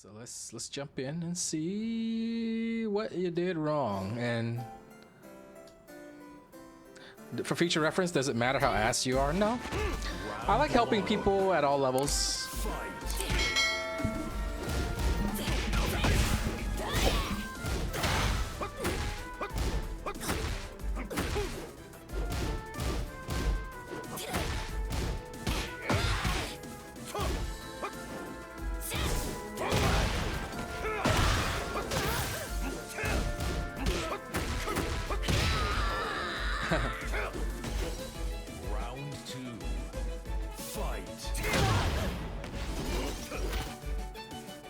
So let's jump in and see what you did wrong. And for future reference, does it matter how ass you are? No. I like helping people at all levels. Round two. Fight.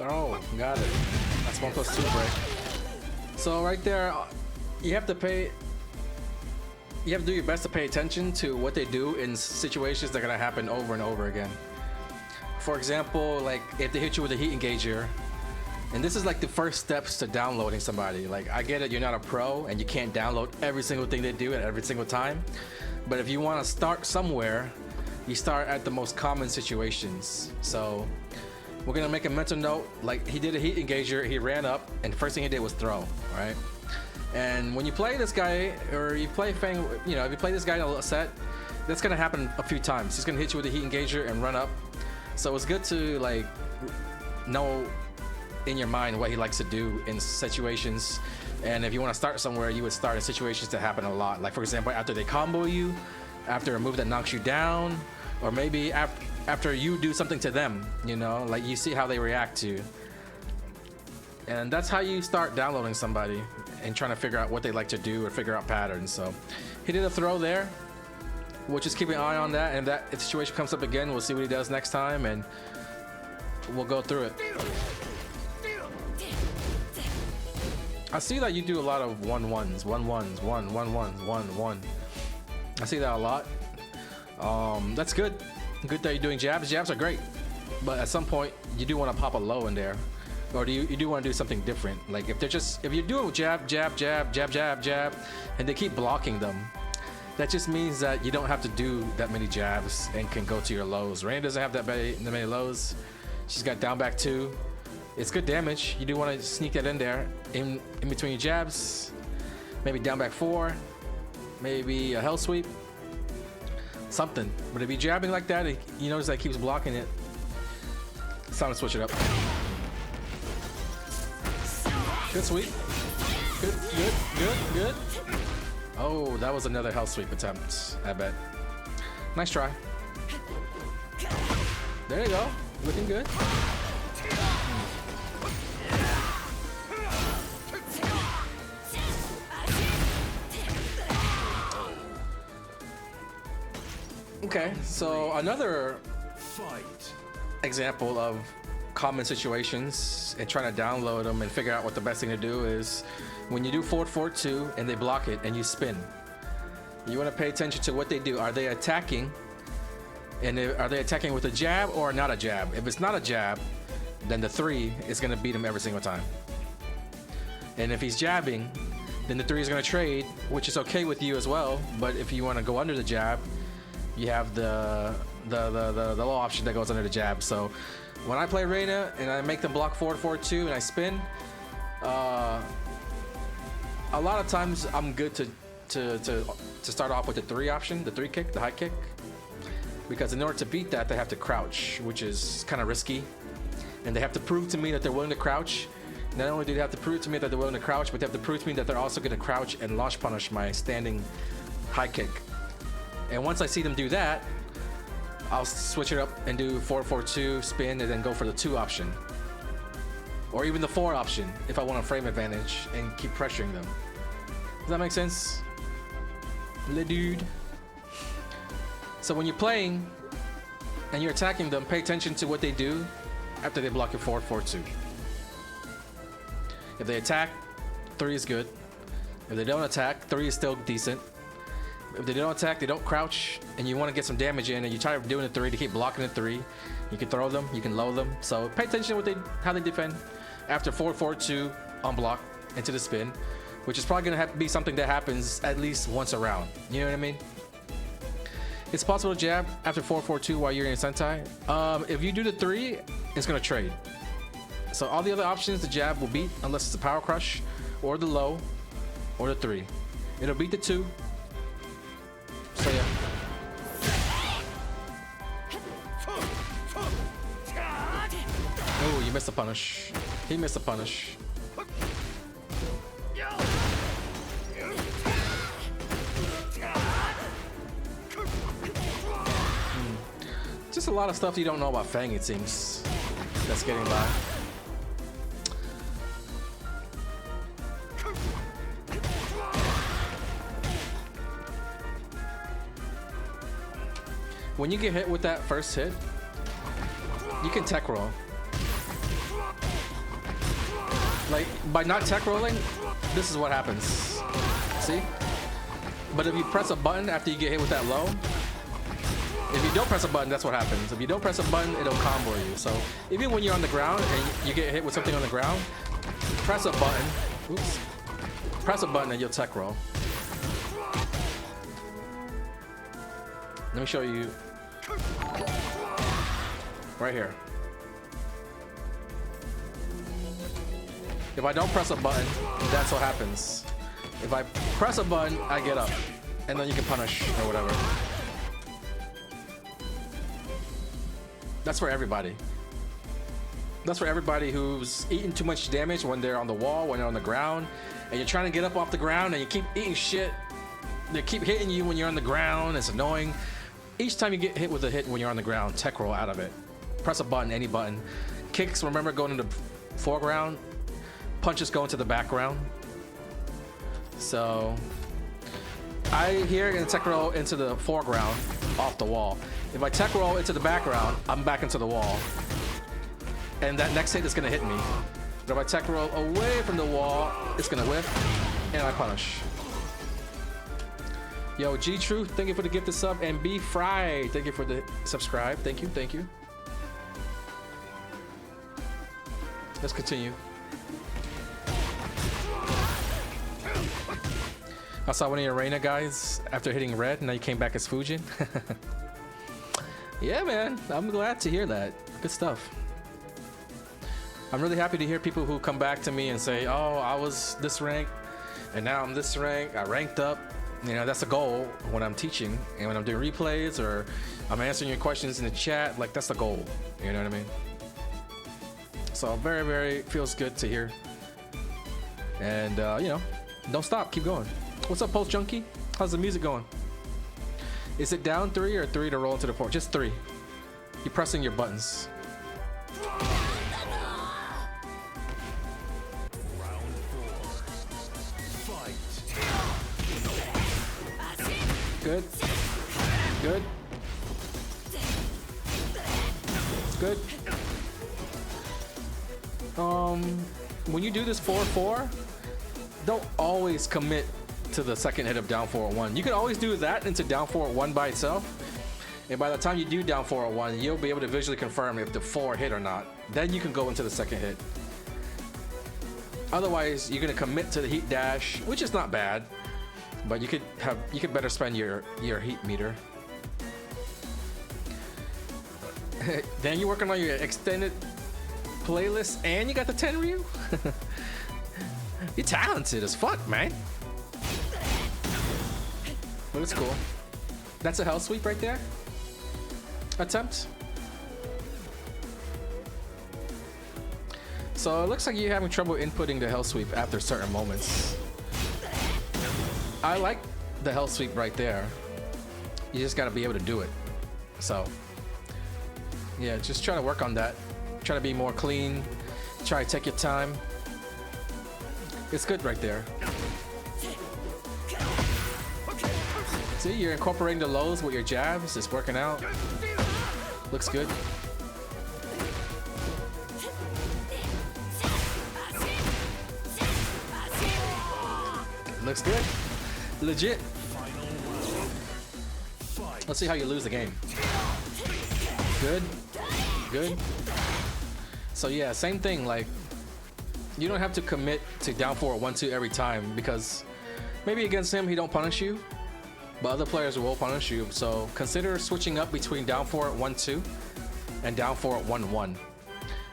Oh, got it. That's 1+2 break. So right there, you have to pay. You have to do your best to pay attention to what they do in situations that are gonna happen over and over again. For example, like if they hit you with a heat engager, and this is like the first steps to downloading somebody. Like I get it, you're not a pro and you can't download every single thing they do at every single time. But if you want to start somewhere, you start at the most common situations. So we're gonna make a mental note. Like he did a heat engager, he ran up, and the first thing he did was throw, right? And when you play this guy, or you play Fang, you know, if you play this guy in a set, that's gonna happen a few times. He's gonna hit you with a heat engager and run up. So it's good to like know in your mind what he likes to do in situations. And if you want to start somewhere, you would start in situations that happen a lot. Like for example, after they combo you, after a move that knocks you down, or maybe after you do something to them, you know, like you see how they react to. And that's how you start downloading somebody and trying to figure out what they like to do or figure out patterns. So he did a throw there. We'll just keep an eye on that, and if that situation comes up again, we'll see what he does next time, and we'll go through it. I see that you do a lot of 1-1s, 1-1s, 1-1-1s, 1-1. I see that a lot. That's good. Good that you're doing jabs. Jabs are great, but at some point you do want to pop a low in there, or you do want to do something different. Like if you're doing jab, jab, jab, jab, jab, jab, and they keep blocking them, that just means that you don't have to do that many jabs and can go to your lows. Rain doesn't have that many lows. She's got down back 2. It's good damage. You do want to sneak that in there, in between your jabs. Maybe down back 4, maybe a hell sweep, something. But if you're jabbing like that, you notice that keeps blocking it. It's time to switch it up. Good sweep. Good, good, good, good. Oh, that was another hell sweep attempt, I bet. Nice try. There you go. Looking good. Okay, so another example of common situations and trying to download them and figure out what the best thing to do is when you do forward 4-2 and they block it and you spin. You want to pay attention to what they do. Are they attacking? And are they attacking with a jab or not a jab? If it's not a jab, then the 3 is going to beat him every single time. And if he's jabbing, then the 3 is going to trade, which is okay with you as well. But if you want to go under the jab, you have the low option that goes under the jab. So when I play Reina and I make them block forward 4-2 and I spin, a lot of times I'm good to start off with the 3 option, the 3 kick, the high kick, because in order to beat that they have to crouch, which is kind of risky, and they have to prove to me that they're willing to crouch. Not only do they have to prove to me that they're willing to crouch, but they have to prove to me that they're also going to crouch and launch punish my standing high kick. And once I see them do that, I'll switch it up and do 4-4-2, spin, and then go for the 2 option. Or even the 4 option if I want a frame advantage and keep pressuring them. Does that make sense? Le dude. So when you're playing and you're attacking them, pay attention to what they do after they block your 4-4-2. If they attack, 3 is good. If they don't attack, 3 is still decent. If they don't attack, they don't crouch, and you want to get some damage in, and you try doing the 3 to keep blocking the 3. You can throw them, you can low them. So pay attention to how they defend after 4-4-2 on block into the spin, which is probably going to have to be something that happens at least once a round. You know what I mean? It's possible to jab after 4-4-2 while you're in Sentai. If you do the 3, it's going to trade. So all the other options the jab will beat unless it's a power crush or the low or the 3. It'll beat the 2. So yeah. Oh, you missed the punish. He missed the punish. Just a lot of stuff you don't know about Fang, it seems. That's getting by. When you get hit with that first hit, you can tech roll. Like, by not tech rolling, this is what happens. See? But if you press a button after you get hit with that low, if you don't press a button, that's what happens. If you don't press a button, it'll combo you. So even when you're on the ground and you get hit with something on the ground, press a button. Oops. Press a button and you'll tech roll. Let me show you. Right here. If I don't press a button, that's what happens. If I press a button, I get up. And then you can punish or whatever. That's for everybody. That's for everybody who's eating too much damage when they're on the wall, when they're on the ground, and you're trying to get up off the ground and you keep eating shit. They keep hitting you when you're on the ground. It's annoying. Each time you get hit with a hit when you're on the ground, tech roll out of it. Press a button, any button. Kicks, remember, going into the foreground. Punches go into the background. So I here gonna tech roll into the foreground off the wall. If I tech roll into the background, I'm back into the wall. And that next hit is gonna hit me. But if I tech roll away from the wall, it's gonna whiff, and I punish. Yo, G Truth, thank you for the gifted sub, and B Fry, thank you for the subscribe. Thank you, thank you. Let's continue. I saw one of your Reina guys after hitting red, and now you came back as Fujin. Yeah, man, I'm glad to hear that. Good stuff. I'm really happy to hear people who come back to me and say, oh, I was this rank, and now I'm this rank. I ranked up. You know, that's the goal when I'm teaching and when I'm doing replays or I'm answering your questions in the chat. Like, that's the goal. You know what I mean? So very, very feels good to hear. And, you know, don't stop. Keep going. What's up, Post Junkie? How's the music going? Is it down 3 or 3 to roll into the 4? Just 3. You're pressing your buttons. Good. Good. Good. When you do this 4-4, don't always commit to the second hit of down 4-1. You can always do that into down 4-1 by itself. And by the time you do down 4-1, you'll be able to visually confirm if the 4 hit or not. Then you can go into the second hit. Otherwise, you're gonna commit to the heat dash, which is not bad. But you could better spend your heat meter. Then you're working on your extended playlist and you got the 10 Ryu? You're talented as fuck, man. But it's cool. That's a hell sweep right there. Attempt. So it looks like you're having trouble inputting the hell sweep after certain moments. I like the hell sweep right there. You just gotta be able to do it. So yeah, just try to work on that. Try to be more clean. Try to take your time. It's good right there. See, you're incorporating the lows with your jabs. It's working out. Looks good. Looks good. Legit. Let's see how you lose the game. Good. Good. So yeah, same thing. Like, you don't have to commit to down 4-1-2 every time because maybe against him he don't punish you, but other players will punish you. So consider switching up between down 4-1-2 and down 4-1-1.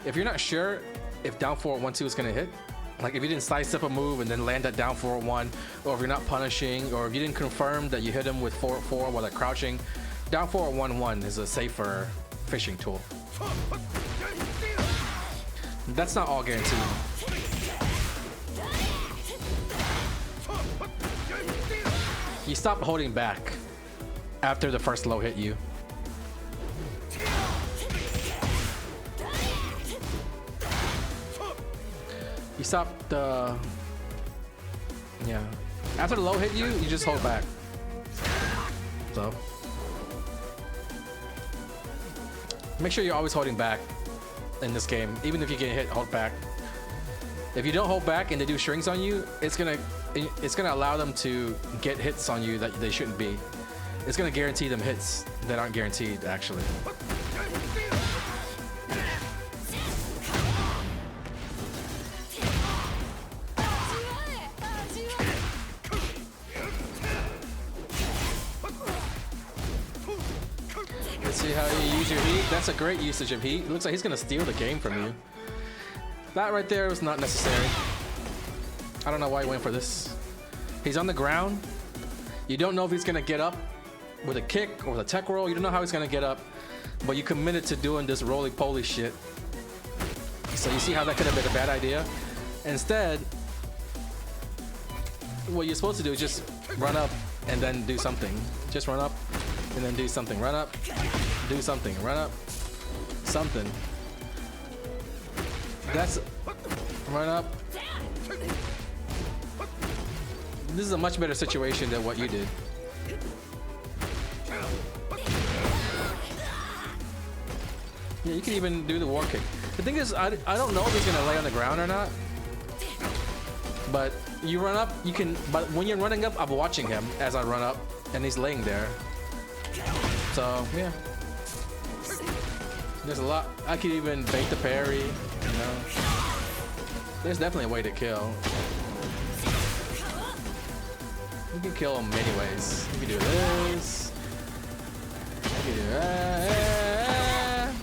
If you're not sure if down forward 1-2 is gonna hit. Like if you didn't sidestep a move and then land that down forward 1, or if you're not punishing, or if you didn't confirm that you hit him with forward 4 while they're crouching, down forward 1-1 is a safer fishing tool. That's not all guaranteed. You stop holding back after the first low hit you. You stop the... Yeah. After the low hit you, you just hold back. So... Make sure you're always holding back in this game. Even if you get hit, hold back. If you don't hold back and they do strings on you, it's gonna allow them to get hits on you that they shouldn't be. It's gonna guarantee them hits that aren't guaranteed, actually. Let's see how you use your heat. That's a great usage of heat. It looks like he's gonna steal the game from you. That right there was not necessary. I don't know why he went for this. He's on the ground. You don't know if he's gonna get up with a kick or with a tech roll. You don't know how he's gonna get up, but you committed to doing this roly-poly shit. So you see how that could have been a bad idea? Instead, what you're supposed to do is just run up and then do something. Just run up and then do something. Run up, do something. Run up, something. That's run up. This is a much better situation than what you did. Yeah, you can even do the war kick. The thing is, I don't know if he's gonna lay on the ground or not. But you run up, you can. But when you're running up, I'm watching him as I run up, and he's laying there. So yeah, there's a lot. I could even bait the parry. You know, there's definitely a way to kill. You can kill him many ways. You can do this. You can do that.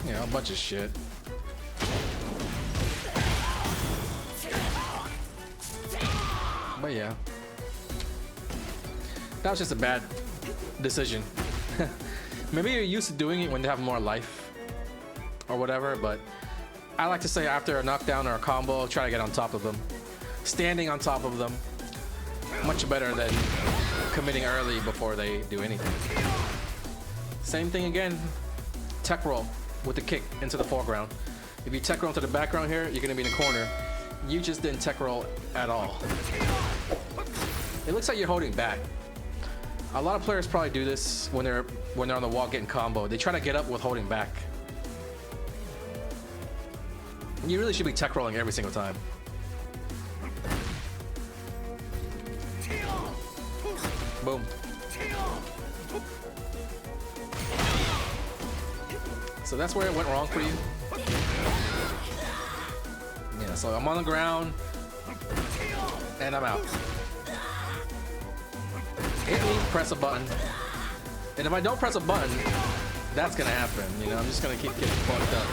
You know, a bunch of shit. But yeah, that was just a bad decision. Maybe you're used to doing it when they have more life or whatever, but I like to say after a knockdown or a combo, try to get on top of them. Standing on top of them, much better than committing early before they do anything. Same thing again, tech roll with the kick into the foreground. If you tech roll into the background here, you're gonna be in the corner. You just didn't tech roll at all. It looks like you're holding back. A lot of players probably do this when they're on the wall getting combo. They try to get up with holding back. You really should be tech rolling every single time. Boom. So that's where it went wrong for you. Yeah, so I'm on the ground and I'm out. Hit me, press a button. And if I don't press a button, that's gonna happen. You know, I'm just gonna keep getting fucked up.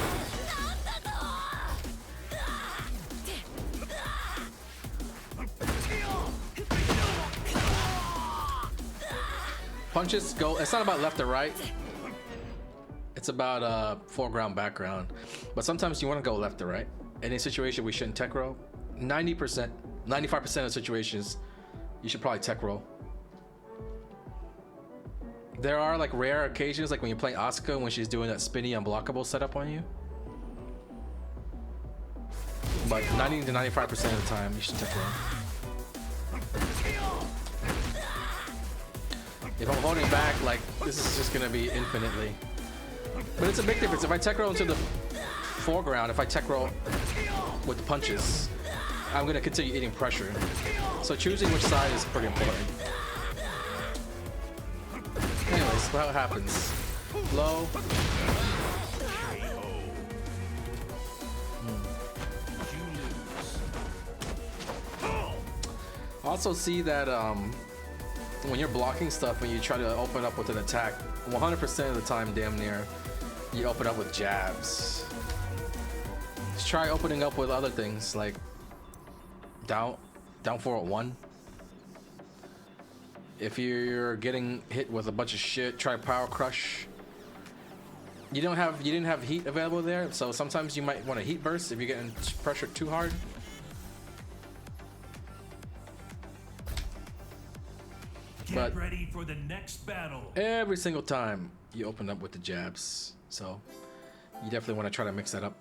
Punches go, it's not about left or right. It's about foreground, background. But sometimes you want to go left or right. In a situation we shouldn't tech roll. 90%, 95% of situations, you should probably tech roll. There are like rare occasions, like when you play Asuka when she's doing that spinny unblockable setup on you. But 90 to 95% of the time, you should tech roll. If I'm holding back, like, this is just gonna be infinitely. But it's a big difference. If I tech roll into the foreground, if I tech roll with the punches, I'm gonna continue eating pressure. So choosing which side is pretty important. Anyways, how it happens. Low. Also see that when you're blocking stuff, when you try to open up with an attack, 100% of the time, damn near, you open up with jabs. Just try opening up with other things like down forward 1. If you're getting hit with a bunch of shit, try power crush. You didn't have heat available there, so sometimes you might want to heat burst if you're getting pressured too hard. Get ready for the next battle. Every single time you open up with the jabs, so you definitely want to try to mix that up.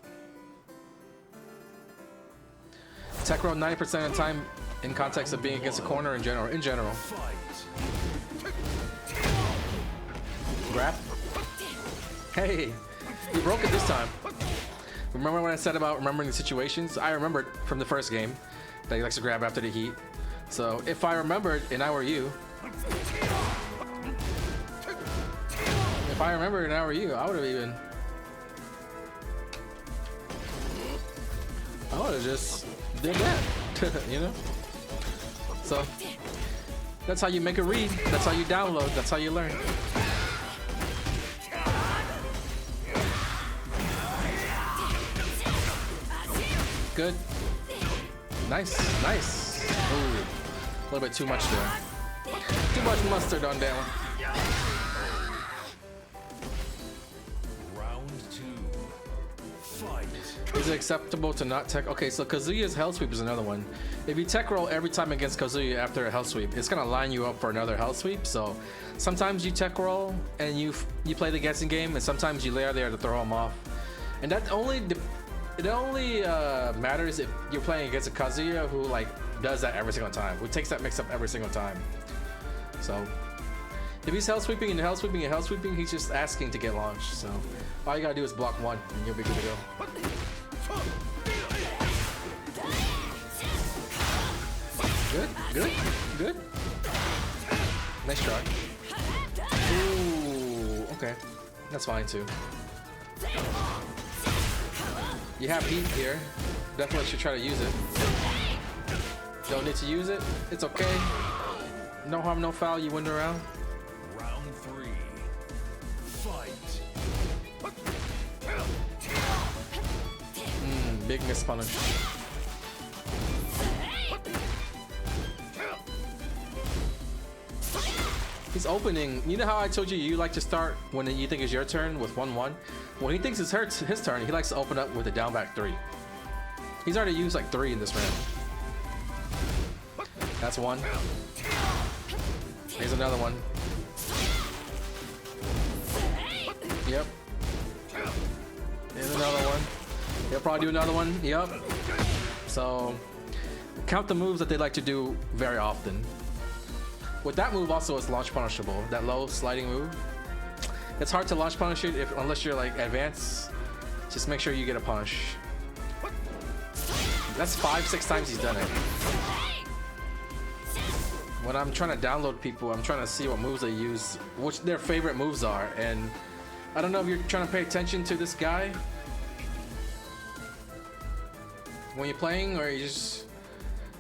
Tech roll 90% of the time in context of being against a corner in general. Grab. Hey, you broke it this time. Remember when I said about remembering the situations? I remembered from the first game that he likes to grab after the heat. So if I remembered and I were you, I would have even, I would have just did that, you know? So that's how you make a read. That's how you download. That's how you learn. Good. Nice, nice. Ooh, a little bit too much there. Too much mustard on that one. Is it acceptable to not tech? Okay, so Kazuya's hell sweep is another one. If you tech roll every time against Kazuya after a hell sweep, it's gonna line you up for another hell sweep. So sometimes you tech roll and you play the guessing game, and sometimes you lay out there to throw him off. And that only matters if you're playing against a Kazuya who like does that every single time, who takes that mix up every single time. So if he's hell sweeping and hell sweeping and hell sweeping, he's just asking to get launched. So all you gotta do is block 1 and you'll be good to go. Good, good, good. Nice try. Ooh, okay. That's fine too. You have heat here. Definitely should try to use it. Don't need to use it. It's okay. No harm, no foul. You win the round. Round 3. Fight. Big miss punish. He's opening. You know how I told you you like to start when you think it's your turn with 1-1? When he thinks it's his turn, he likes to open up with a down back 3. He's already used like 3 in this round. That's 1. Here's another one. Yep. Here's another one. He'll probably do another one. Yep. So count the moves that they like to do very often. With that move also, it's launch punishable. That low sliding move. It's hard to launch punish it unless you're like advanced. Just make sure you get a punish. That's 5-6 times he's done it. When I'm trying to download people, I'm trying to see what moves they use, which their favorite moves are. And I don't know if you're trying to pay attention to this guy when you're playing, or you're just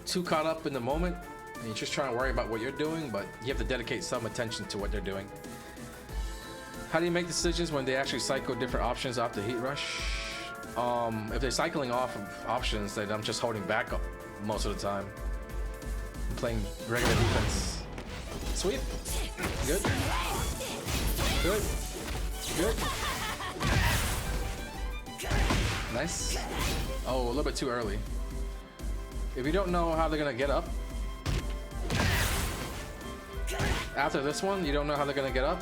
too caught up in the moment and you're just trying to worry about what you're doing, but you have to dedicate some attention to what they're doing. How do you make decisions when they actually cycle different options off the heat rush? If they're cycling off of options, then I'm just holding back up most of the time. I'm playing regular defense. Sweet. Good. Good. Good. Nice. Oh, a little bit too early. If you don't know how they're gonna get up, after this one, you don't know how they're gonna get up,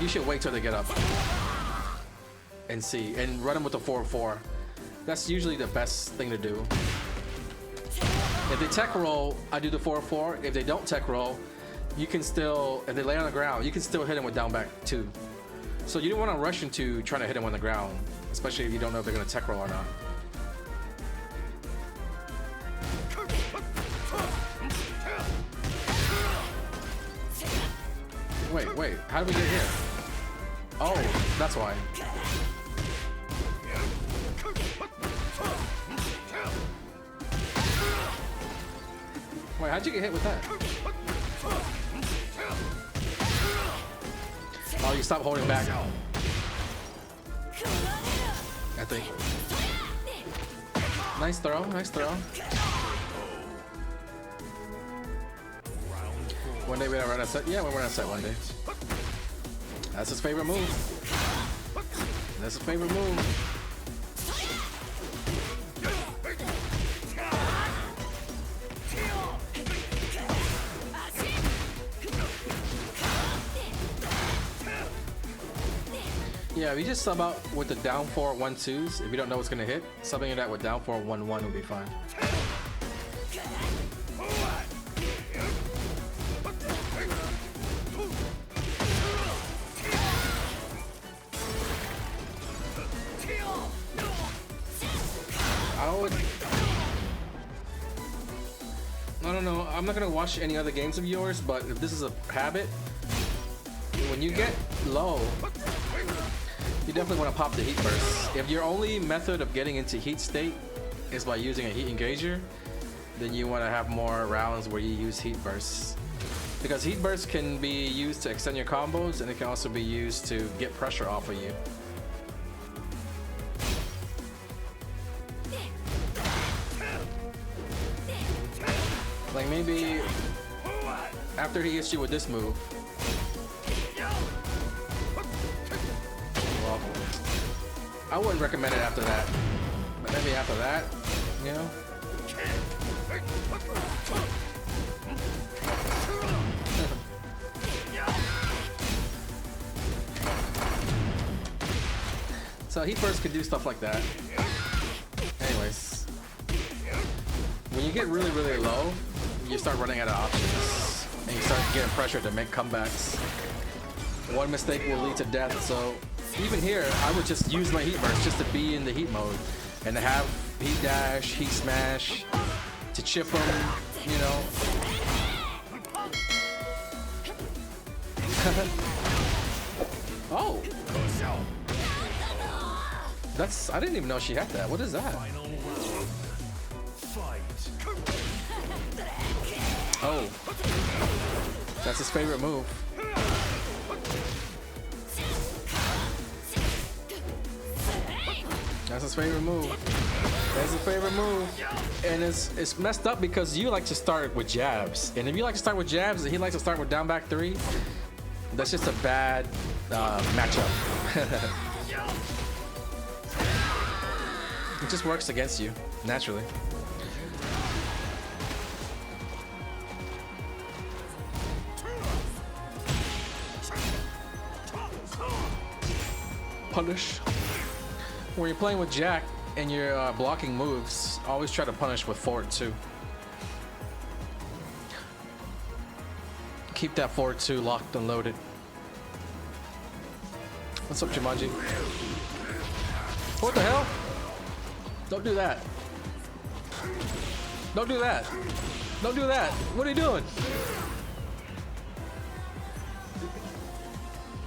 you should wait till they get up and see, and run them with the 4-4. That's usually the best thing to do. If they tech roll, I do the 4-4. If they don't tech roll, you can still, if they lay on the ground, you can still hit them with down back 2. So you don't want to rush into trying to hit them on the ground, especially if you don't know if they're gonna tech roll or not. Wait, how did we get here? Oh, that's why. Wait, how'd you get hit with that? Oh, you stop holding back. I think. Nice throw, nice throw. One day we gotta run a set. Yeah, we'll run a set one day. That's his favorite move. That's his favorite move. Yeah, if you just sub out with the down 4 1-2s, if you don't know what's gonna hit, subbing that with down 4 1-1 would be fine. I don't know. I'm not gonna watch any other games of yours, but if this is a habit, when you get low, you definitely want to pop the heat burst. If your only method of getting into heat state is by using a heat engager, then you want to have more rounds where you use heat bursts. Because heat bursts can be used to extend your combos, and it can also be used to get pressure off of you. Like maybe after he hits you with this move. Well, I wouldn't recommend it after that. But maybe after that, you know? So he first could do stuff like that. Anyways. When you get really, really low, you start running out of options. And you start getting pressure to make comebacks. One mistake will lead to death, so even here, I would just use my heat burst just to be in the heat mode. And to have heat dash, heat smash, to chip them, you know. Oh! That's, I didn't even know she had that. What is that? Oh. That's his favorite move. That's his favorite move. That's his favorite move. And it's messed up because you like to start with jabs. And if you like to start with jabs and he likes to start with down back 3, that's just a bad matchup. It just works against you, naturally. Punish. When you're playing with Jack and you're blocking moves, always try to punish with forward 2. Keep that forward 2 locked and loaded. What's up, Jumanji? What the hell? Don't do that. Don't do that. Don't do that. What are you doing?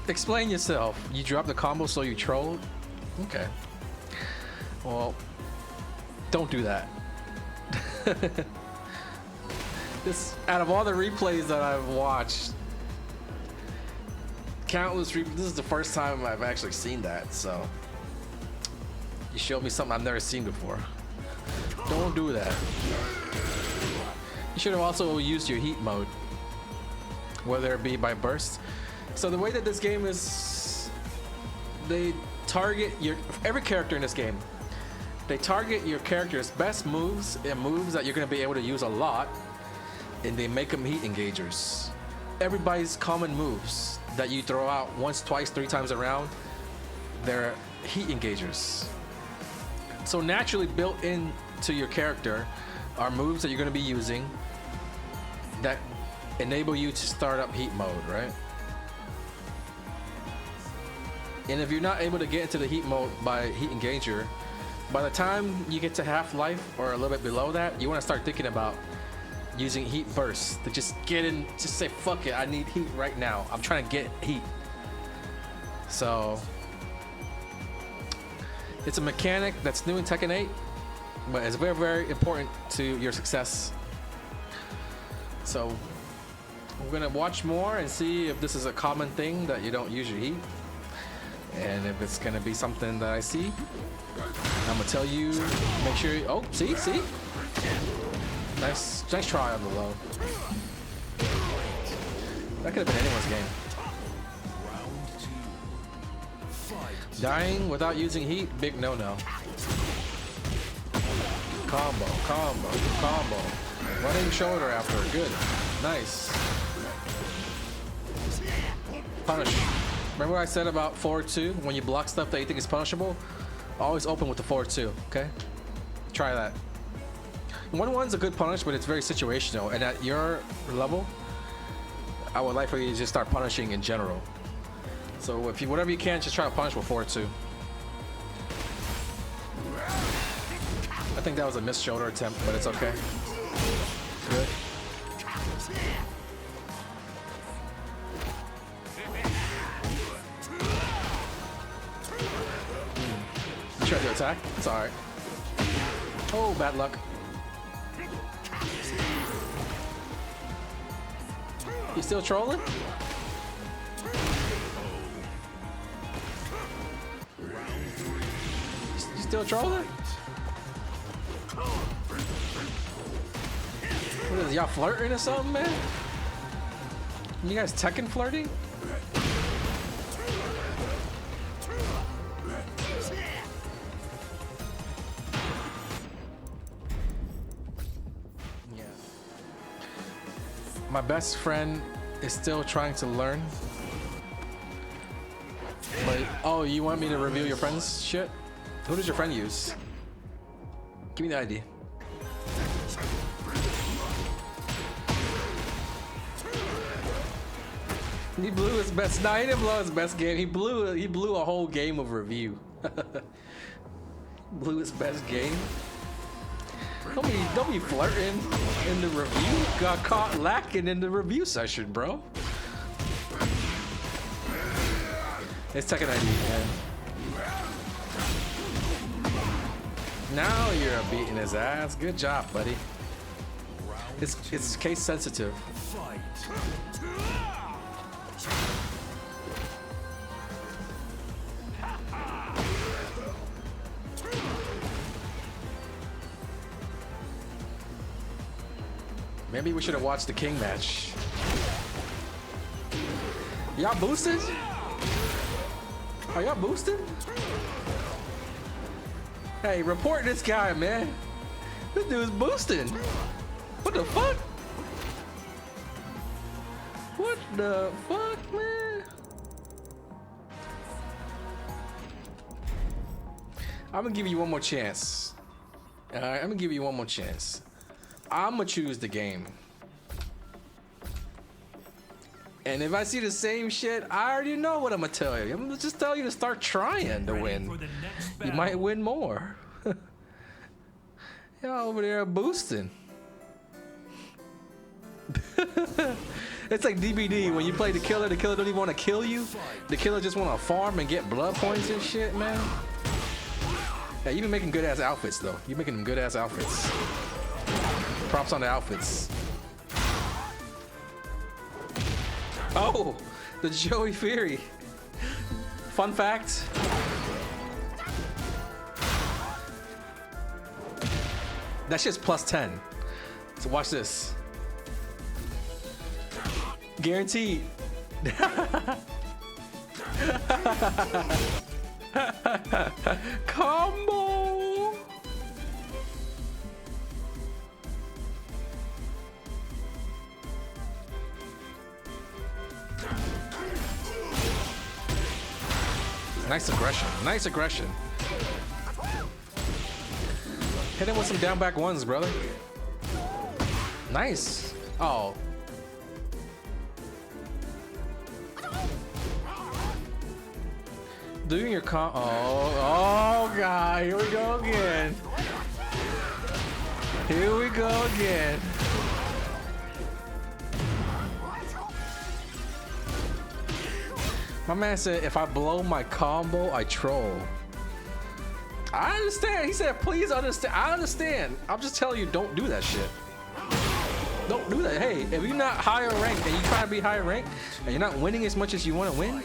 Explain yourself. You dropped the combo so you trolled? Okay. Well, don't do that. This, out of all the replays that I've watched, countless replays, this is the first time I've actually seen that, so you showed me something I've never seen before. Don't do that. You should have also used your heat mode, whether it be by burst. So the way that this game is, they target every character in this game. They target your character's best moves and moves that you're going to be able to use a lot, and they make them heat engagers. Everybody's common moves that you throw out once, twice, 3 times around, they're heat engagers. So naturally built into your character are moves that you're going to be using that enable you to start up heat mode, right? And if you're not able to get into the heat mode by heat engager, by the time you get to half-life or a little bit below that, you want to start thinking about using heat bursts to just get in, just say, fuck it, I need heat right now. I'm trying to get heat. So it's a mechanic that's new in Tekken 8, but it's very, very important to your success. So we're gonna watch more and see if this is a common thing that you don't use your heat, and if it's gonna be something that I see, I'm gonna tell you. Make sure. Oh, see. Nice try on the low. That could have been anyone's game. Dying without using heat, big no-no. Combo. Running shoulder after, good. Nice. Punish. Remember what I said about forward 2? When you block stuff that you think is punishable, always open with the forward 2, okay? Try that. 1-1's a good punish, but it's very situational. And at your level, I would like for you to just start punishing in general. So if you, whatever you can, just try to punish with forward 2. I think that was a missed shoulder attempt, but it's okay. Good. You tried to attack? It's alright. Oh, bad luck. You still trolling? You still trolling? What is y'all flirting or something, man? You guys Tekken flirting? Yeah. My best friend is still trying to learn. But oh, you want me to reveal your friend's shit? Who does your friend use? Give me the ID. He blew his best. No, he didn't blow his best game. He blew a whole game of review. Blew his best game. Don't be flirting in the review. Got caught lacking in the review session, bro. It's Tekken ID, man. Now you're beating his ass. Good job, buddy. It's case sensitive. Maybe we should have watched the King match. Y'all boosted? Are y'all boosted? Hey, report this guy, man. This dude's boosting. What the fuck? What the fuck, man? I'm gonna give you one more chance. Alright, I'm gonna give you one more chance. I'm gonna choose the game. And if I see the same shit, I already know what I'm gonna tell you. I'm gonna just tell you to start trying to win. You might win more. Y'all over there boosting. It's like DBD when you play the killer don't even want to kill you. The killer just want to farm and get blood points and shit, man. Yeah, you've been making good ass outfits though. You're making them good ass outfits. Props on the outfits. Oh, the Joey Fury. Fun fact. That's just plus 10. So watch this. Guaranteed. Combo. Nice aggression. Nice aggression. Hit him with some down back ones, brother. Nice. Oh. Doing your oh god, here we go again. Here we go again. My man said if I blow my combo, I troll. I understand. He said, please understand. I understand. I'm just telling you, don't do that shit. Don't do that. Hey, if you're not higher ranked and you try to be higher ranked and you're not winning as much as you want to win,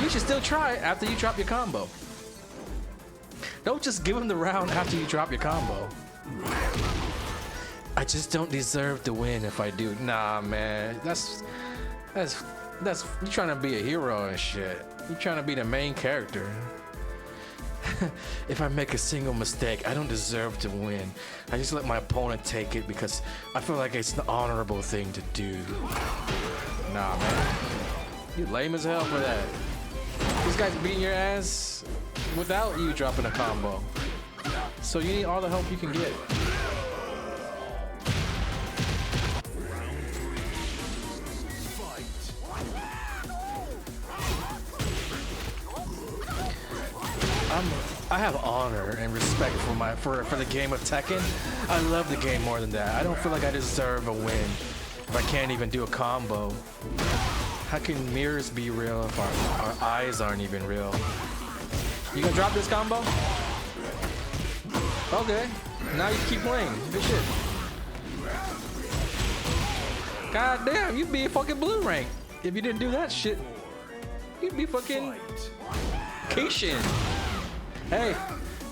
you should still try it after you drop your combo. Don't just give him the round after you drop your combo. I just don't deserve to win if I do. Nah, man. That's you trying to be a hero and shit. You trying to be the main character. If I make a single mistake, I don't deserve to win. I just let my opponent take it because I feel like it's an honorable thing to do. Nah, man. You lame as hell for that. This guy's beating your ass without you dropping a combo. So you need all the help you can get. I have honor and respect for the game of Tekken. I love the game more than that. I don't feel like I deserve a win if I can't even do a combo. How can mirrors be real if our eyes aren't even real? You gonna drop this combo? Okay. Now you keep playing. Good shit. God damn, you'd be fucking blue rank if you didn't do that shit. You'd be fucking Kishin. Hey,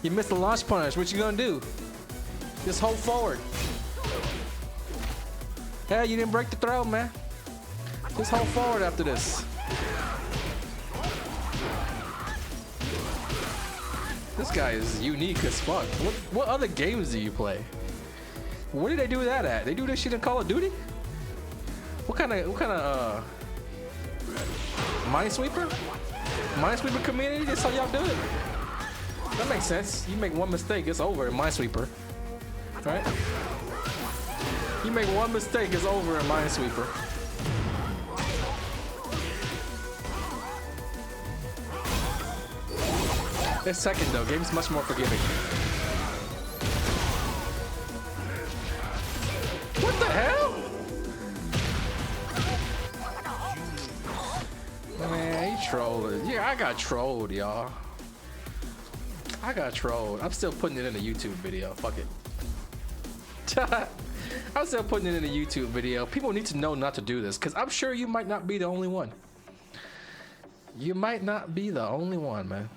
you missed the launch punish. What you gonna do? Just hold forward. Hey, you didn't break the throw, man. Just hold forward after this. This guy is unique as fuck. What other games do you play? Where did they do that at? They do this shit in Call of Duty? What kind of Minesweeper? Minesweeper community? That's how y'all do it. That makes sense. You make one mistake, it's over in Minesweeper. Right? You make one mistake, it's over in Minesweeper. It's second though. Game's much more forgiving. What the hell? Man, he trolled. Yeah, I got trolled, y'all. I got trolled. I'm still putting it in a YouTube video. Fuck it. I'm still putting it in a YouTube video. People need to know not to do this, because I'm sure you might not be the only one. You might not be the only one, man.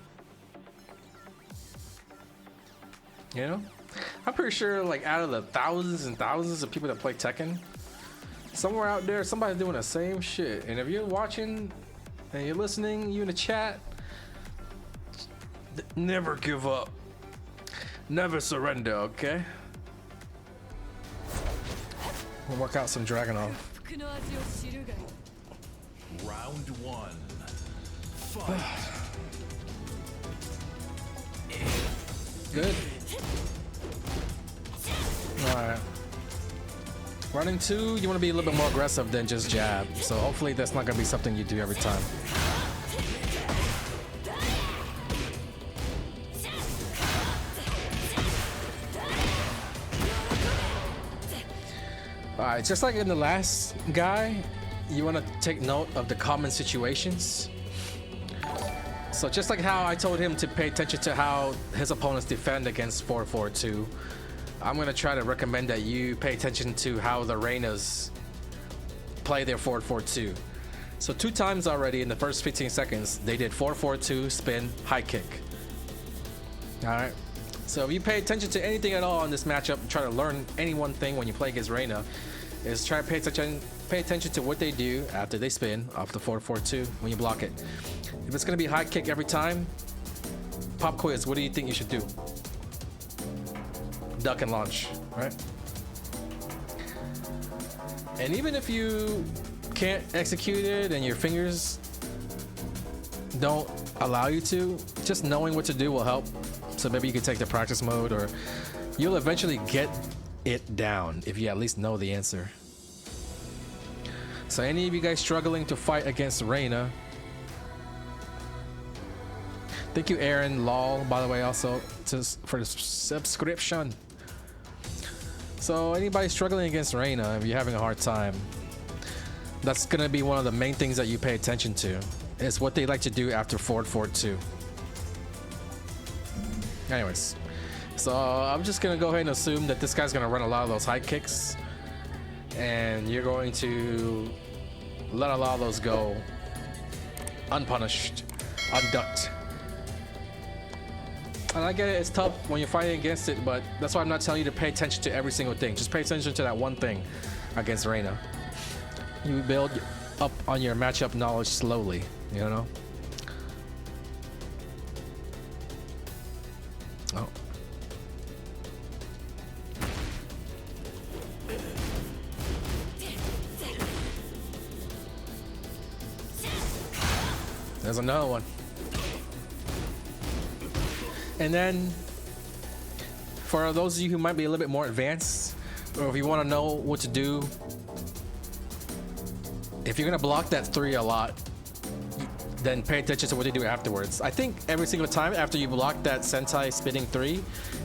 You know? I'm pretty sure, like, out of the thousands and thousands of people that play Tekken, somewhere out there, somebody's doing the same shit. And if you're watching and you're listening, you in the chat, never give up. Never surrender, okay? We'll work out some Dragunov. Round one. Fight. Good. Alright. Running two, you want to be a little bit more aggressive than just jab. So hopefully that's not going to be something you do every time. Alright, just like in the last guy, you want to take note of the common situations. So just like how I told him to pay attention to how his opponents defend against 4-4-2, I'm going to try to recommend that you pay attention to how the Reinas play their 4-4-2. So 2 times already in the first 15 seconds, they did 4-4-2, spin, high kick. Alright. So if you pay attention to anything at all in this matchup, try to learn any one thing when you play against Reina, is try to pay attention to what they do after they spin off the 4-4-2 when you block it. If it's going to be high kick every time, pop quiz, what do you think you should do? Duck and launch, right? And even if you can't execute it and your fingers don't allow you to, just knowing what to do will help. So maybe you can take the practice mode, or you'll eventually get it down if you at least know the answer. So any of you guys struggling to fight against Reina, thank you Aaron Lol, by the way, also for the subscription. So anybody struggling against Reina, if you're having a hard time, that's gonna be one of the main things that you pay attention to, is what they like to do after 4-4-2. Anyways, so I'm just gonna go ahead and assume that this guy's gonna run a lot of those high kicks, and you're going to let a lot of those go unpunished, unducked. And I get it, it's tough when you're fighting against it, but that's why I'm not telling you to pay attention to every single thing. Just pay attention to that one thing against Reina. You build up on your matchup knowledge slowly, you know? Oh. There's another one. And then, for those of you who might be a little bit more advanced, or if you want to know what to do, if you're gonna block that 3 a lot, then pay attention to what they do afterwards. I think every single time after you block that Sentai spinning 3,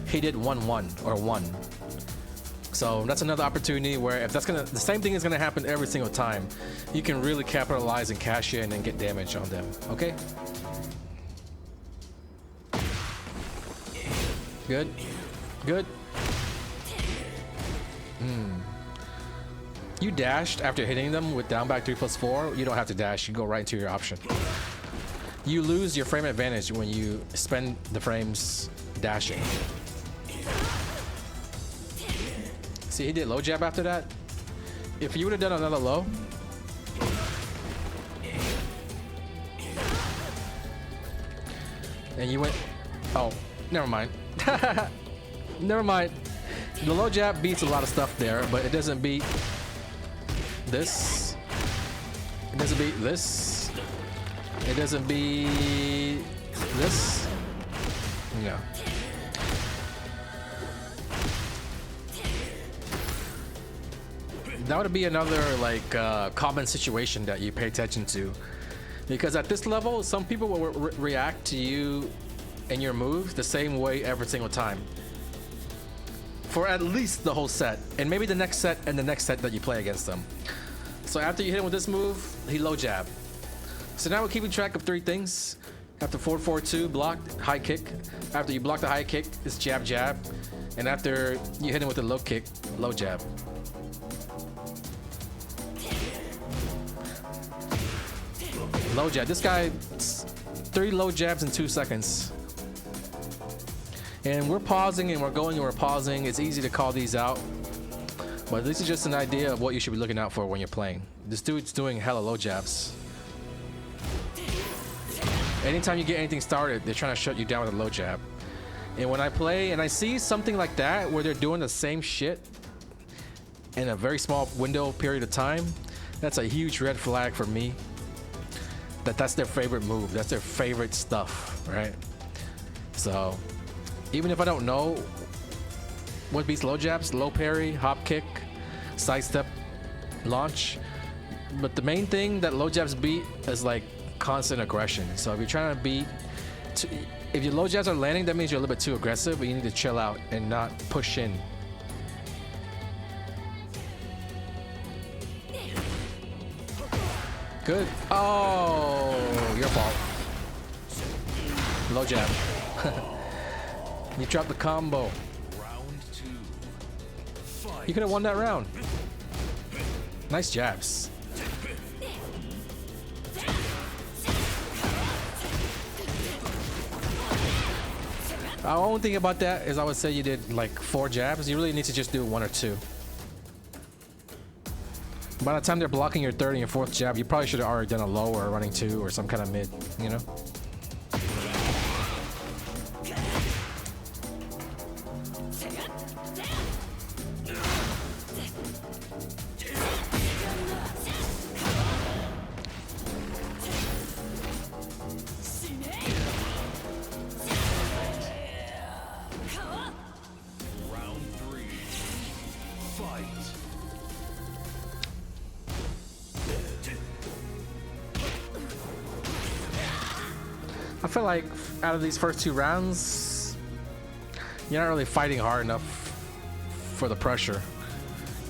he did 1-1 or 1. So that's another opportunity where if that's gonna, the same thing is gonna happen every single time, you can really capitalize and cash in and get damage on them. Okay. Good. Good. You dashed after hitting them with down back 3+4. You don't have to dash. You go right into your option. You lose your frame advantage when you spend the frames dashing. See, he did low jab after that. If you would have done another low, and you went, oh, never mind. Never mind. The low jab beats a lot of stuff there, but it doesn't beat this. It doesn't beat this. It doesn't beat this. No. That would be another like common situation that you pay attention to, because at this level, some people will react to you and your move the same way every single time for at least the whole set, and maybe the next set and the next set that you play against them. So after you hit him with this move, he low jab. So now we're keeping track of 3 things. After 4-4-2, block, high kick. After you block the high kick, it's jab, jab. And after you hit him with the low kick, low jab. Low jab. This guy, 3 low jabs in 2 seconds. And we're pausing and we're going and we're pausing. It's easy to call these out, but this is just an idea of what you should be looking out for when you're playing. This dude's doing hella low jabs. Anytime you get anything started, they're trying to shut you down with a low jab. And when I play and I see something like that where they're doing the same shit in a very small window period of time, that's a huge red flag for me. That's their favorite move. That's their favorite stuff, right? So even if I don't know what beats low jabs, low parry, hop kick, sidestep, launch, but the main thing that low jabs beat is like constant aggression. So if you're trying to beat, if your low jabs are landing, that means you're a little bit too aggressive, but you need to chill out and not push in. Good. Oh, your fault. Low jab. You dropped the combo. Round 2. Fight. You could have won that round. Nice jabs. The only thing about that is I would say you did like 4 jabs. You really need to just do 1 or 2. By the time they're blocking your 3rd and your 4th jab, you probably should have already done a low or a running 2 or some kind of mid, you know? I feel like out of these first 2 rounds, you're not really fighting hard enough for the pressure.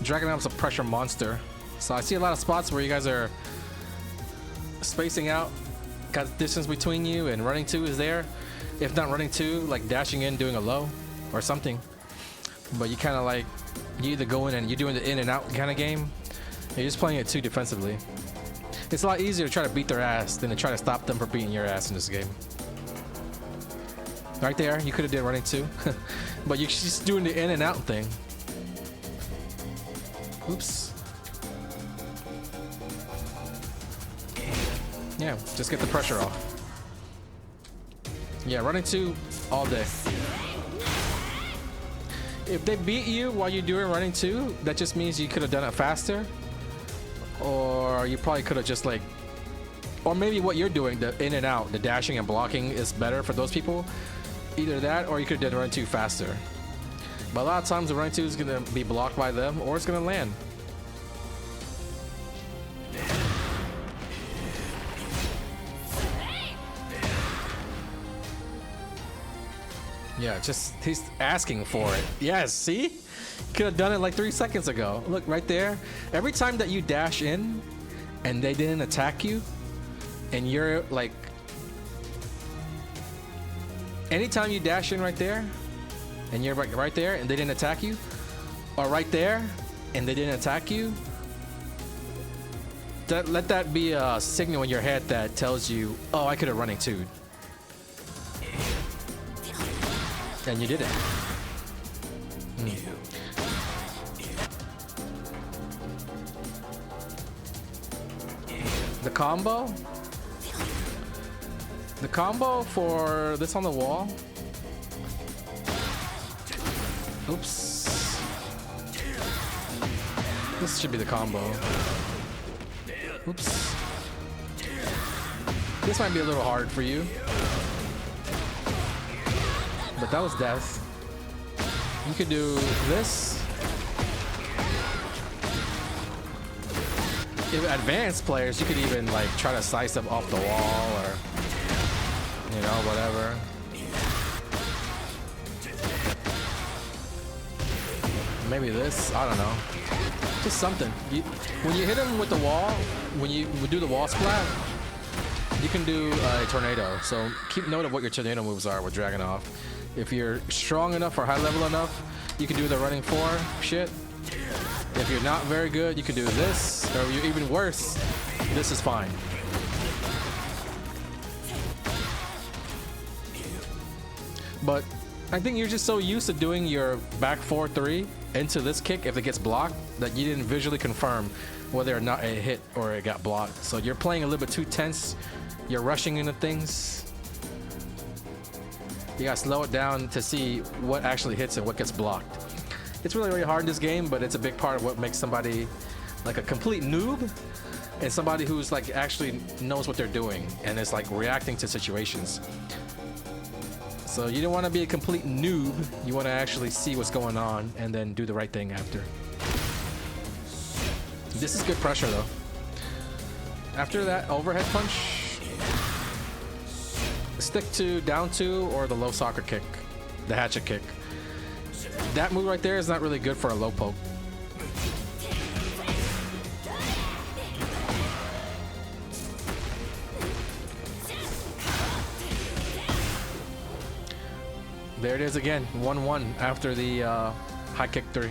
Dragonelm's a pressure monster. So I see a lot of spots where you guys are spacing out, got distance between you, and running 2 is there. If not running 2, like dashing in, doing a low or something. but you kind of like, you either go in and you're doing the in and out kind of game. You're just playing it too defensively. It's a lot easier to try to beat their ass than to try to stop them from beating your ass in this game. Right there, you could have did running too, but you're just doing the in and out thing. Oops. Yeah, just get the pressure off. Yeah, running two all day. If they beat you while you're doing running two, that just means you could have done it faster. Or you probably could have just like, or maybe what you're doing, the in and out, the dashing and blocking is better for those people. Either that or you could have done running two faster. But a lot of times the running two is gonna be blocked by them or it's gonna land. Yeah, just he's asking for it. Yes, see? Could have done it like 3 seconds ago. Look right there. Every time that you dash in and they didn't attack you, and you're like, anytime you dash in right there and you're right there and they didn't attack you, or right there and they didn't attack you, let that be a signal in your head that tells you, oh, I could have running too. And you didn't. The combo? The combo for this on the wall? Oops. This should be the combo. Oops. This might be a little hard for you. But that was death. You could do this. If advanced players, you could even like try to slice them off the wall or, you know, whatever. Maybe this, I don't know. Just something. When you hit him with the wall, when you do the wall splat, you can do a tornado. So keep note of what your tornado moves are with Dragunov. If you're strong enough or high level enough, you can do the running 4 shit. If you're not very good, you can do this, or you're even worse, this is fine. But I think you're just so used to doing your back 4-3 into this kick if it gets blocked that you didn't visually confirm whether or not it hit or it got blocked. So you're playing a little bit too tense, you're rushing into things. You gotta slow it down to see what actually hits and what gets blocked. It's really, really hard in this game, but it's a big part of what makes somebody like a complete noob and somebody who's like actually knows what they're doing and is like reacting to situations. So you don't want to be a complete noob. You want to actually see what's going on and then do the right thing after. This is good pressure though. After that overhead punch, stick to down 2 or the low soccer kick, the hatchet kick. That move right there is not really good for a low poke. There it is again, 1-1 after the high kick 3.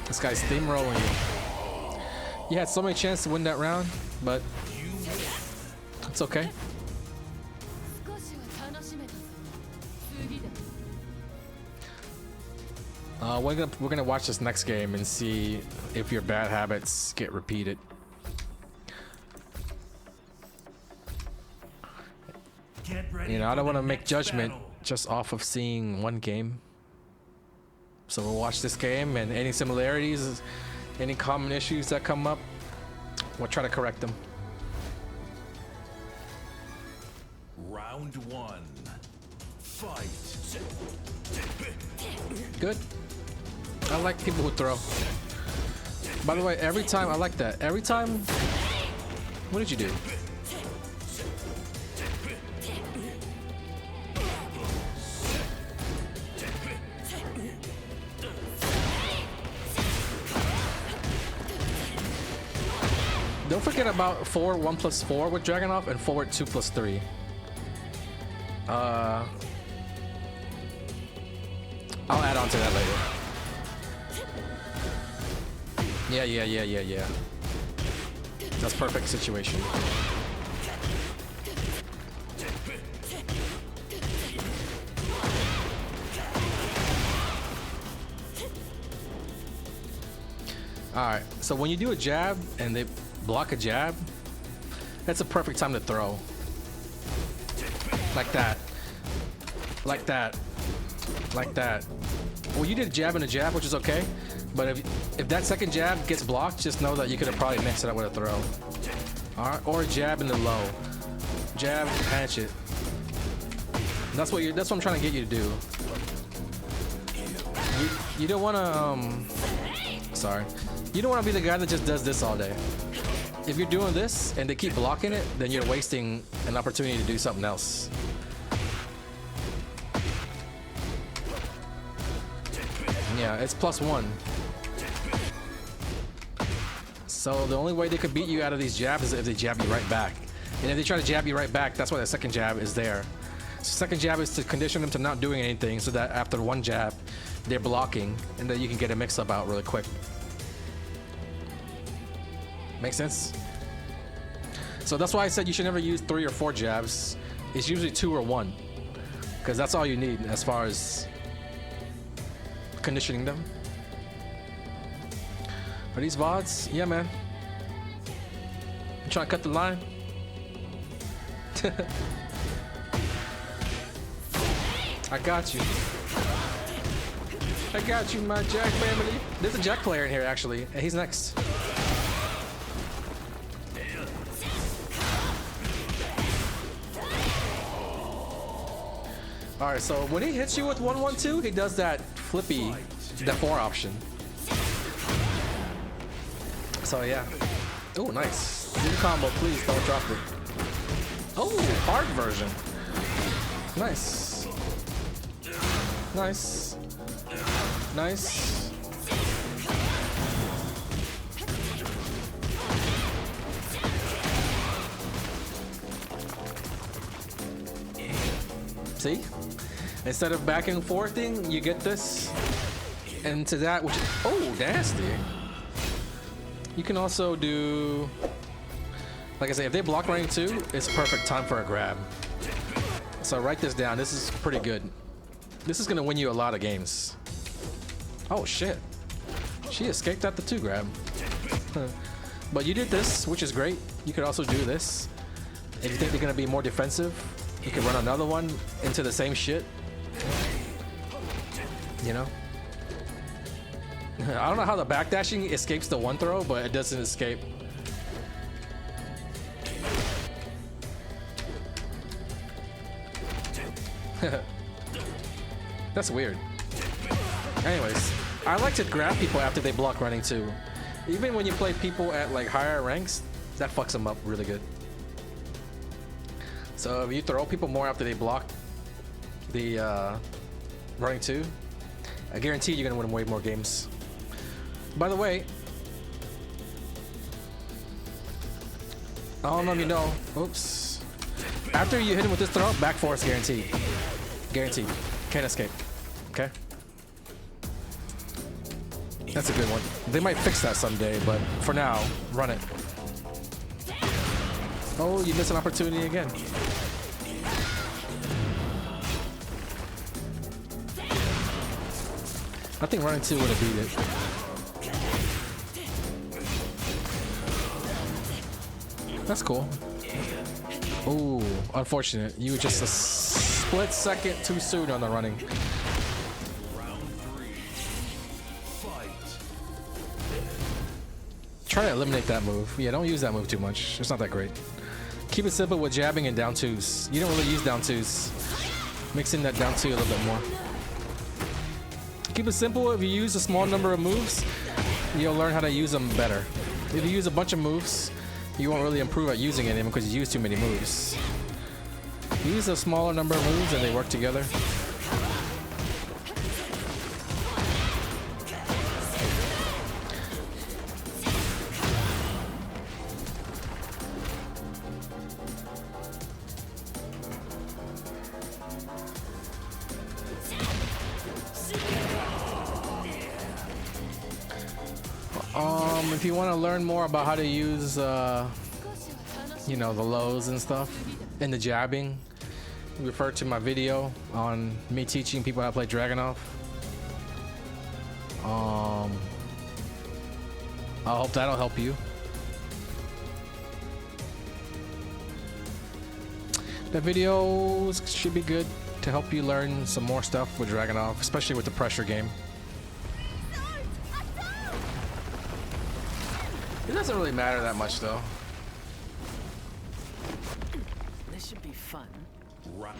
This guy's steamrolling you. You had so many chances to win that round, but it's okay. We're gonna watch this next game and see if your bad habits get repeated. You know, I don't want to make judgment just off of seeing one game. So we'll watch this game and any similarities, any common issues that come up, we'll try to correct them. Round 1. Fight. Good. I like people who throw. By the way, every time, I like that. Every time, what did you do? Don't forget about 1+4 with Dragunov and forward 2+3. I'll add on to that later. Yeah. That's perfect situation. Alright, so when you do a jab and they block a jab, that's a perfect time to throw. Like that. Like that. Like that. Well, you did a jab and a jab, which is okay. But if that second jab gets blocked, just know that you could have probably mixed it up with a throw. Alright, or a jab in the low. Jab, patch it. That's what I'm trying to get you to do. You don't wanna sorry. You don't wanna be the guy that just does this all day. If you're doing this and they keep blocking it, then you're wasting an opportunity to do something else. Yeah, it's +1. So the only way they could beat you out of these jabs is if they jab you right back. And if they try to jab you right back, that's why the second jab is there. So second jab is to condition them to not doing anything so that after one jab, they're blocking and then you can get a mix-up out really quick. Make sense? So that's why I said you should never use 3 or 4 jabs. It's usually 2 or 1. Because that's all you need as far as conditioning them. Are these VODs? Yeah, man. You trying to cut the line? I got you. I got you, my Jack family. There's a Jack player in here, actually. And he's next. Alright, so when he hits you with 1-1-2, he does that flippy, that 4 option. So yeah. Oh, nice. Do the combo, please. Don't drop it. Oh, hard version. Nice. Nice. Nice. See? Instead of back and forthing, you get this. And to that, which, oh, nasty. You can also do, like I say, if they block running 2, it's perfect time for a grab. So write this down. This is pretty good. This is gonna win you a lot of games. Oh shit. She escaped at the 2 grab. But you did this, which is great. You could also do this. If you think they're gonna be more defensive, you can run another one into the same shit. You know? I don't know how the backdashing escapes the 1 throw, but it doesn't escape. That's weird. Anyways, I like to grab people after they block running 2. Even when you play people at like higher ranks, that fucks them up really good. So if you throw people more after they block the running 2, I guarantee you're gonna win way more games. By the way, I don't know if you know. Oops. After you hit him with this throw, back 4 is guaranteed. Guaranteed. Can't escape. Okay? That's a good one. They might fix that someday, but for now, run it. Oh, you missed an opportunity again. I think running 2 would have beat it. That's cool. Oh, unfortunate. You were just a split second too soon on the running. Try to eliminate that move. Yeah, don't use that move too much. It's not that great. Keep it simple with jabbing and down 2s. You don't really use down 2s. Mix in that down 2 a little bit more. Keep it simple. If you use a small number of moves, you'll learn how to use them better. If you use a bunch of moves, you won't really improve at using it because you use too many moves. Use a smaller number of moves and they work together. If you want to learn more about how to use, you know, the lows and stuff, and the jabbing, refer to my video on me teaching people how to play Dragunov. I hope that'll help you. The videos should be good to help you learn some more stuff with Dragunov, especially with the pressure game. It doesn't really matter that much though. This should be fun. Run.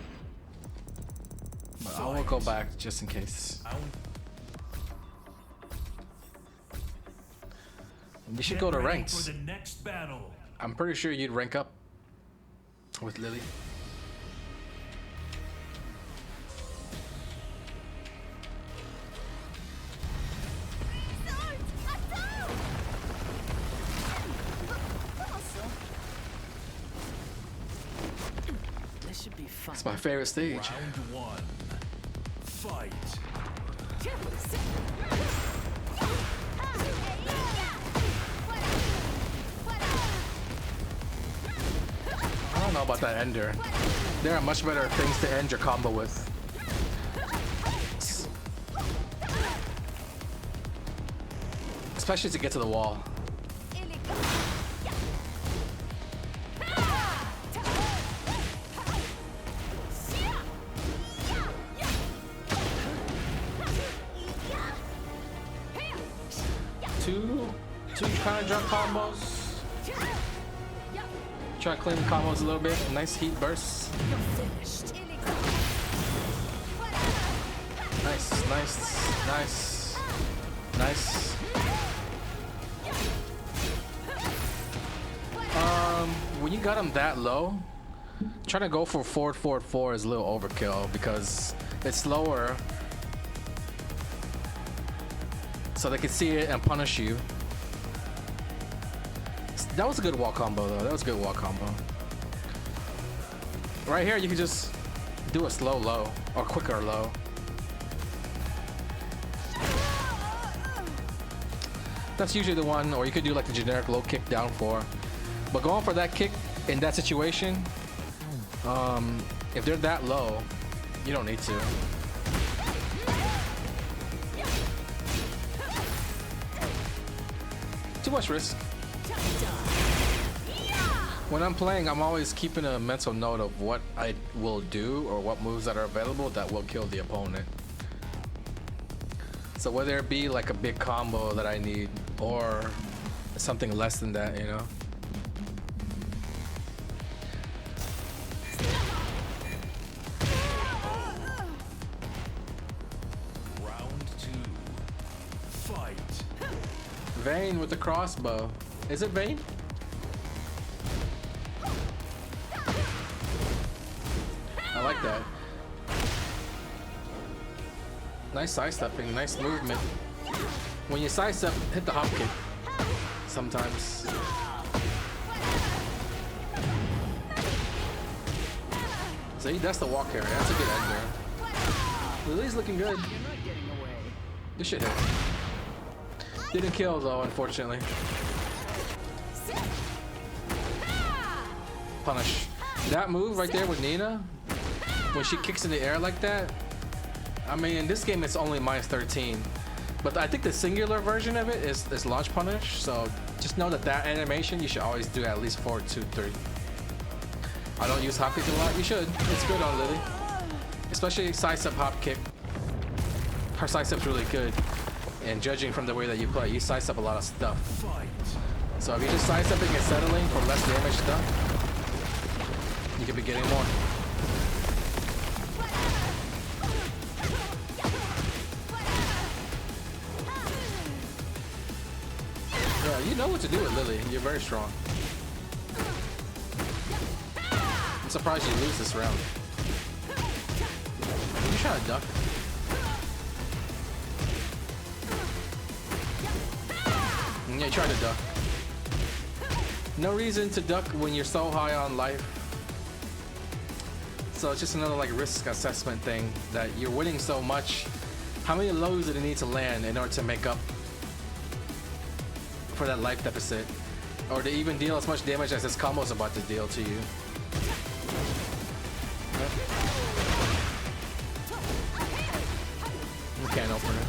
But I will go back just in case. You should go to Ready ranks. for the next battle. I'm pretty sure you'd rank up with Lily. This should be fun. It's my favorite stage. Round one. Fight. I don't know about that ender. There are much better things to end your combo with. Especially to get to the wall. Two kind of drop combos. Try to clean the combos a little bit. Nice heat bursts. Nice, nice, nice, nice. When you got him that low, trying to go for forward, forward, forward is a little overkill because it's slower. So they can see it and punish you. That was a good wall combo though. That was a good wall combo. Right here you can just do a slow low or quicker low. That's usually the one, or you could do like the generic low kick down 4. But going for that kick in that situation, if they're that low, you don't need to. Too much risk. When I'm playing, I'm always keeping a mental note of what I will do or what moves that are available that will kill the opponent. So whether it be like a big combo that I need or something less than that, you know? Round two. Fight. Vayne with the crossbow. Is it Vayne? I like that. Nice sidestepping, nice movement. When you sidestep, hit the hop kick. Sometimes. See, that's the walk carry. That's a good ender. Lily's looking good. You're not getting away. This shit hit. Didn't kill though, unfortunately. Punish. That move right there with Nina, when she kicks in the air like that, I mean, in this game it's only -13, but I think the singular version of it is launch punish. So just know that that animation you should always do at least 4, 2, 3. I don't use hop kick a lot. You should. It's good on Lily, especially sidestep hop kick. Her sidestep's really good, and judging from the way that you play, you sidestep a lot of stuff. Fight. So if you're just sidestepping and settling for less damage stuff, you could be getting more. Yeah, you know what to do with Lily. You're very strong. I'm surprised you lose this round. You trying to duck? Yeah, you tried to duck. No reason to duck when you're so high on life. So it's just another like risk assessment thing that you're winning so much. How many lows do they need to land in order to make up for for that life deficit, or to even deal as much damage as this combo is about to deal to you. You can't open it.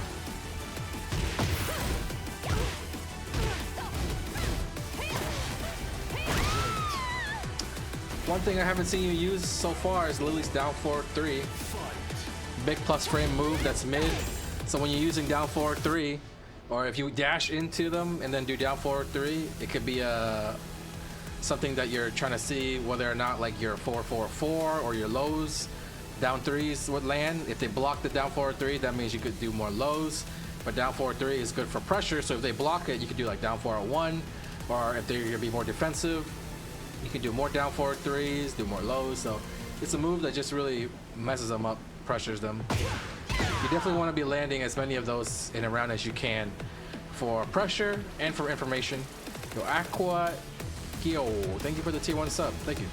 One thing I haven't seen you use so far is Lily's down forward 3. Big plus frame move that's mid. So when you're using down forward 3, or if you dash into them and then do down forward 3, it could be something that you're trying to see whether or not like your 4-4-4 or your lows down 3s would land. If they block the down forward 3, that means you could do more lows. But down forward 3 is good for pressure, so if they block it, you could do like down forward 1, or if they're gonna be more defensive, you can do more down forward 3s, do more lows. So it's a move that just really messes them up, pressures them. You definitely want to be landing as many of those in a round as you can for pressure and for information. Yo, Aqua Kyo, thank you for the tier 1 sub. Thank you.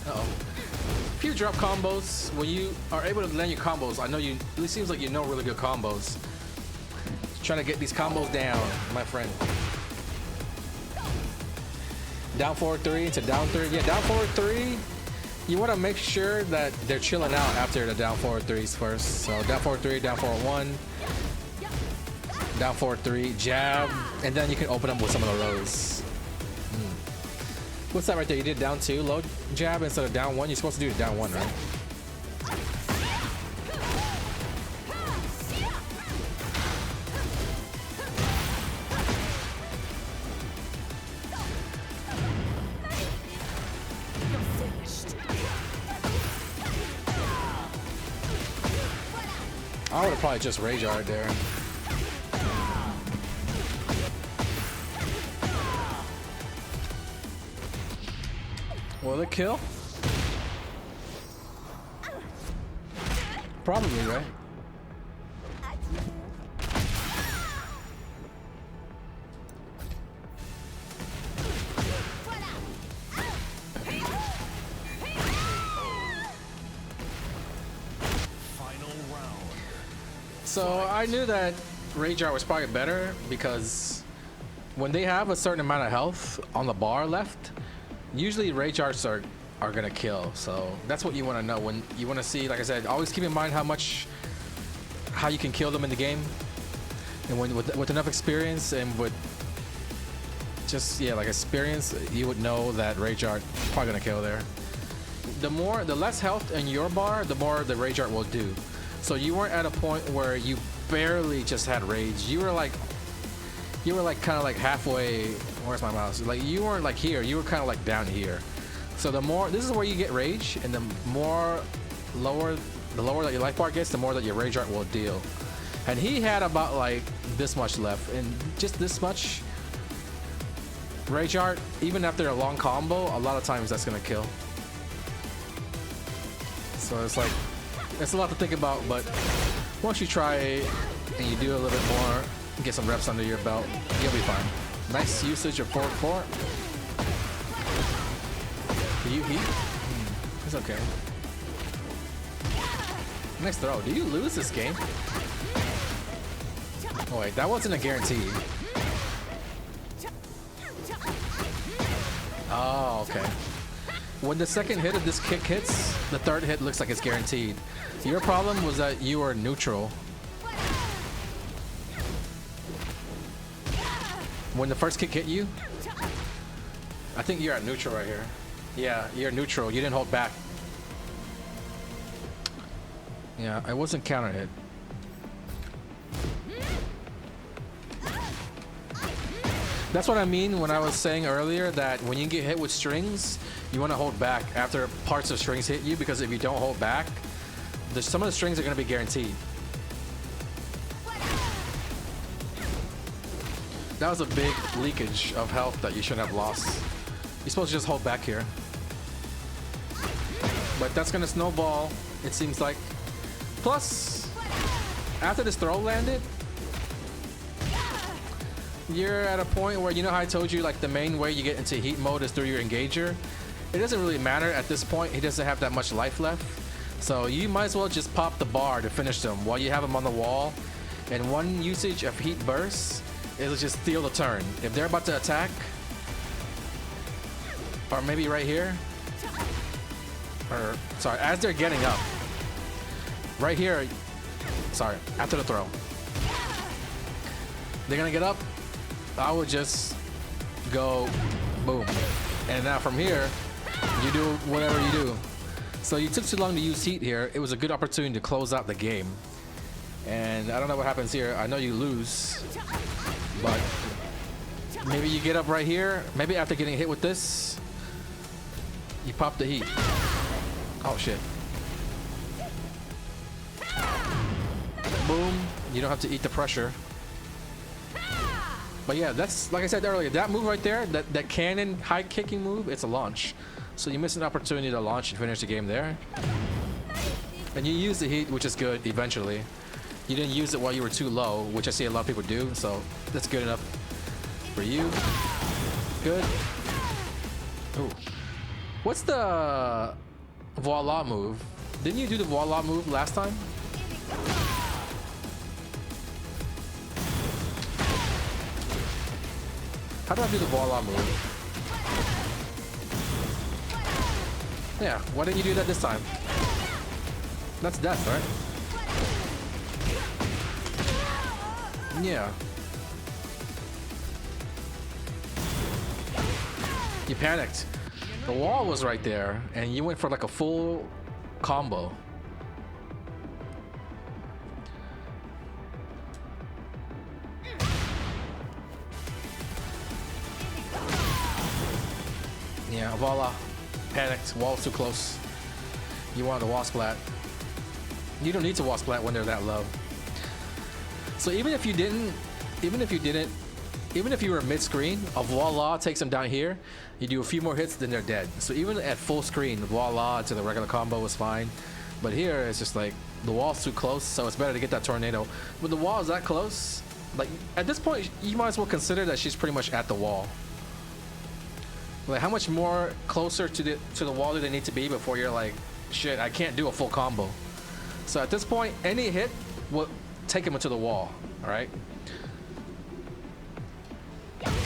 Uh-oh. Few drop combos. When you are able to land your combos, I know you, it seems like you know really good combos. Trying to get these combos down, my friend. Down forward 3 into down 3. Yeah, down forward 3. You want to make sure that they're chilling out after the down forward 3s first. So down forward 3, down forward 1, down forward 3, jab, and then you can open up with some of the lows. What's that right there? You did down 2, low jab instead of down 1. You're supposed to do it down 1, right? I would have probably just rage art there. Will it kill? Probably, right? So I knew that Rage Art was probably better because when they have a certain amount of health on the bar left, usually Rage Arts are gonna kill. So that's what you want to know when you want to see. Like I said, always keep in mind how you can kill them in the game, and with enough experience and with just like experience, you would know that Rage Art probably gonna kill there. The less health in your bar, the more the Rage Art will do. So you weren't at a point where you barely just had rage. You were like kind of like halfway. Where's my mouse? Like you weren't like here. You were kind of like down here. So this is where you get rage, and the lower that your life bar gets, the more that your Rage Art will deal. And he had about like this much left, and just this much Rage Art, even after a long combo, a lot of times that's gonna kill. So it's like. It's a lot to think about, but once you try and you do a little bit more, get some reps under your belt, you'll be fine. Nice usage of forward 4. Do you heat? It's okay. Nice throw. Do you lose this game? Oh wait, that wasn't a guarantee. Oh, okay. When the second hit of this kick hits, the third hit looks like it's guaranteed. Your problem was that you were neutral. When the first kick hit you, I think you're at neutral right here. Yeah, you're neutral. You didn't hold back. Yeah, I wasn't counter hit. That's what I mean when I was saying earlier that when you get hit with strings, you want to hold back after parts of strings hit you, because if you don't hold back, some of the strings are going to be guaranteed. That was a big leakage of health that you shouldn't have lost. You're supposed to just hold back here. But that's going to snowball, it seems like. Plus, after this throw landed, you're at a point where, you know how I told you like the main way you get into heat mode is through your engager? It doesn't really matter at this point. He doesn't have that much life left. So you might as well just pop the bar to finish them while you have him on the wall. And one usage of heat burst is just steal the turn. If they're about to attack, or maybe right here, or sorry, as they're getting up, right here, sorry, after the throw, they're gonna get up. I would just go boom, and now from here, you do whatever you do. So you took too long to use heat here. It was a good opportunity to close out the game. And I don't know what happens here. I know you lose, but maybe you get up right here. Maybe after getting hit with this, you pop the heat. Oh shit. Boom. You don't have to eat the pressure. But yeah, that's like I said earlier, that move right there, that cannon high kicking move, it's a launch. So you miss an opportunity to launch and finish the game there. And you use the heat, which is good eventually. You didn't use it while you were too low, which I see a lot of people do, so that's good enough for you. Good. Ooh. What's the voila move? Didn't you do the voila move last time? How do I do the voila move? Yeah, why didn't you do that this time? That's death, right? Yeah. You panicked. The wall was right there, and you went for like a full combo. Yeah, voila. Panicked. Wall's too close. You wanted a wall splat. You don't need to wall splat when they're that low. So even if you were mid-screen, a voila takes them down here. You do a few more hits, then they're dead. So even at full screen, voila to the regular combo was fine. But here it's just like the wall's too close, so it's better to get that tornado. When the wall is that close, like at this point, you might as well consider that she's pretty much at the wall. Like how much more closer to the wall do they need to be before you're like, shit, I can't do a full combo. So at this point, any hit will take him into the wall. All right.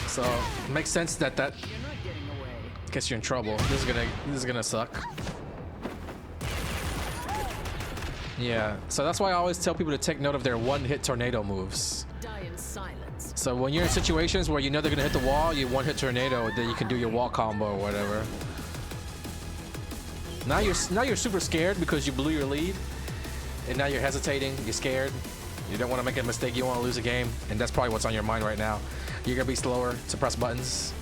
So it makes sense that You're not getting away. gets you in trouble. This is gonna suck. Yeah. So that's why I always tell people to take note of their one-hit tornado moves. Die in silence. So when you're in situations where you know they're gonna hit the wall, you one-hit tornado, then you can do your wall combo or whatever. Now you're super scared because you blew your lead, and now you're hesitating. You're scared. You don't want to make a mistake. You want to lose a game, and that's probably what's on your mind right now. You're gonna be slower to press buttons.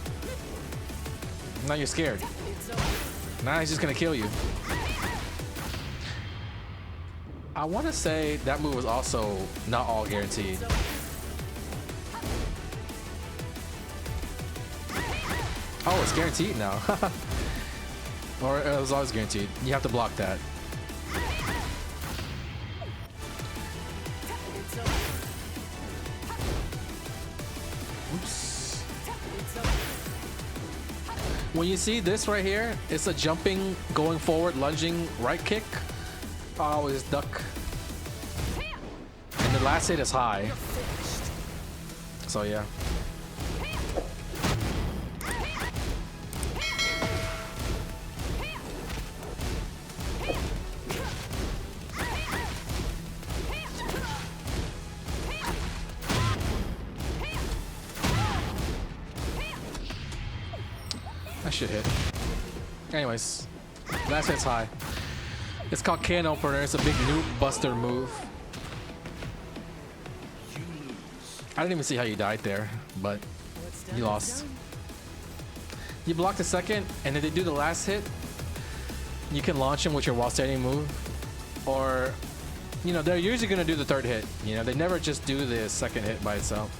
Now you're scared. Now he's just gonna kill you. I want to say that move was also not all guaranteed. Oh, it's guaranteed now. Or it was always guaranteed. You have to block that. Oops. When you see this right here, it's a jumping, going forward, lunging right kick. I always duck. And the last hit is high. So yeah. That should hit. Anyways, last hit's high. It's called can opener. It's a big noob buster move. I didn't even see how you died there, but you lost. You blocked the second, and if they do the last hit, you can launch him with your while standing move. Or, you know, they're usually gonna do the third hit. You know, they never just do the second hit by itself.